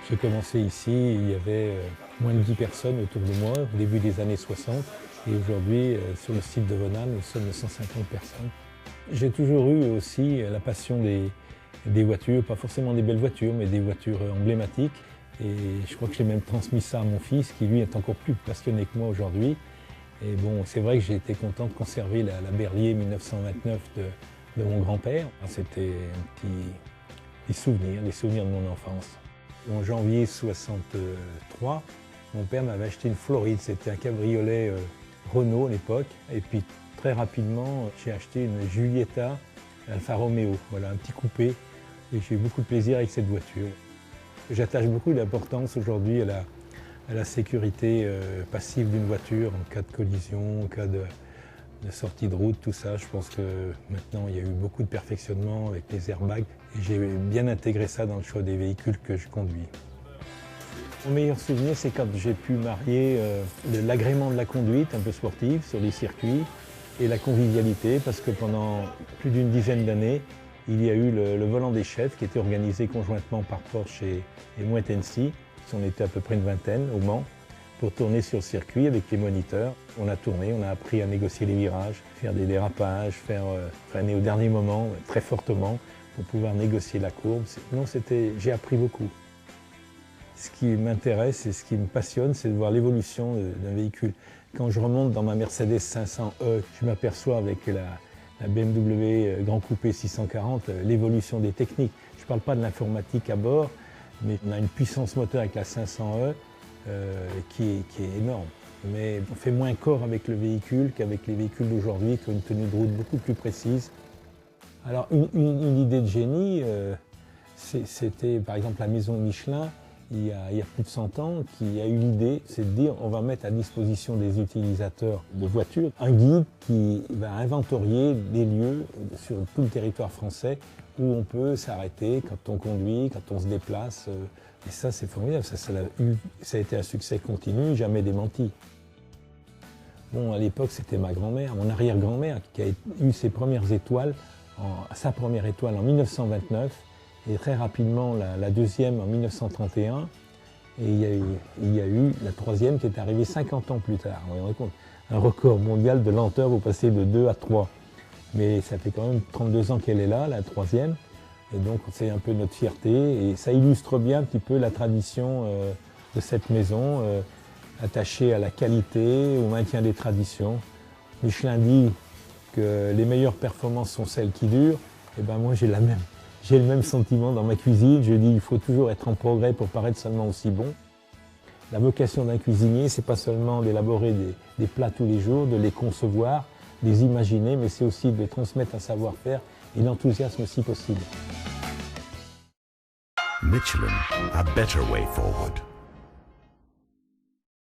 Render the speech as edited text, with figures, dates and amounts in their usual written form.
J'ai commencé ici, il y avait moins de 10 personnes autour de moi au début des années 60. Et aujourd'hui, sur le site de Venanne, nous sommes 150 personnes. J'ai toujours eu aussi la passion des voitures, pas forcément des belles voitures, mais des voitures emblématiques. Et je crois que j'ai même transmis ça à mon fils, qui lui est encore plus passionné que moi aujourd'hui. Et bon, c'est vrai que j'ai été content de conserver la Berlier 1929 de mon grand-père. C'était des souvenirs de mon enfance. En janvier 63, mon père m'avait acheté une Floride. C'était un cabriolet Renault à l'époque. Et puis très rapidement, j'ai acheté une Giulietta Alfa Romeo. Voilà, un petit coupé. Et j'ai eu beaucoup de plaisir avec cette voiture. J'attache beaucoup d'importance aujourd'hui à la sécurité passive d'une voiture en cas de collision, en cas de sortie de route, tout ça. Je pense que maintenant il y a eu beaucoup de perfectionnement avec les airbags et j'ai bien intégré ça dans le choix des véhicules que je conduis. Mon meilleur souvenir, c'est quand j'ai pu marier l'agrément de la conduite un peu sportive sur les circuits et la convivialité, parce que pendant plus d'une dizaine d'années, il y a eu le volant des chefs qui était organisé conjointement par Porsche et Moët Hennessy. On était à peu près une vingtaine au Mans pour tourner sur le circuit avec les moniteurs. On a tourné, on a appris à négocier les virages, faire des dérapages, freiner au dernier moment très fortement pour pouvoir négocier la courbe. Non, j'ai appris beaucoup. Ce qui m'intéresse et ce qui me passionne, c'est de voir l'évolution d'un véhicule. Quand je remonte dans ma Mercedes 500e, je m'aperçois avec la BMW Grand Coupé 640, l'évolution des techniques. Je ne parle pas de l'informatique à bord, mais on a une puissance moteur avec la 500e qui est énorme. Mais on fait moins corps avec le véhicule qu'avec les véhicules d'aujourd'hui, qui ont une tenue de route beaucoup plus précise. Alors une idée de génie, c'était par exemple la maison Michelin, il y a plus de 100 ans, qui a eu l'idée, c'est de dire on va mettre à disposition des utilisateurs de voitures un guide qui va inventorier des lieux sur tout le territoire français où on peut s'arrêter quand on conduit, quand on se déplace. Et ça, c'est formidable. Ça a été un succès continu, jamais démenti. Bon, à l'époque, c'était ma grand-mère, mon arrière-grand-mère, qui a eu ses premières étoiles, sa première étoile en 1929, et très rapidement la deuxième en 1931. Et il y a eu la troisième qui est arrivée 50 ans plus tard. Vous vous rendez compte, un record mondial de lenteur, vous passez de 2 à 3. Mais ça fait quand même 32 ans qu'elle est là, la troisième. Et donc c'est un peu notre fierté. Et ça illustre bien un petit peu la tradition de cette maison, attachée à la qualité, au maintien des traditions. Michelin dit que les meilleures performances sont celles qui durent. Et ben moi j'ai le même sentiment dans ma cuisine. Je dis qu'il faut toujours être en progrès pour paraître seulement aussi bon. La vocation d'un cuisinier, c'est pas seulement d'élaborer des plats tous les jours, de les concevoir, les imaginer, mais c'est aussi de transmettre un savoir-faire et l'enthousiasme si possible. Michelin, a better way forward.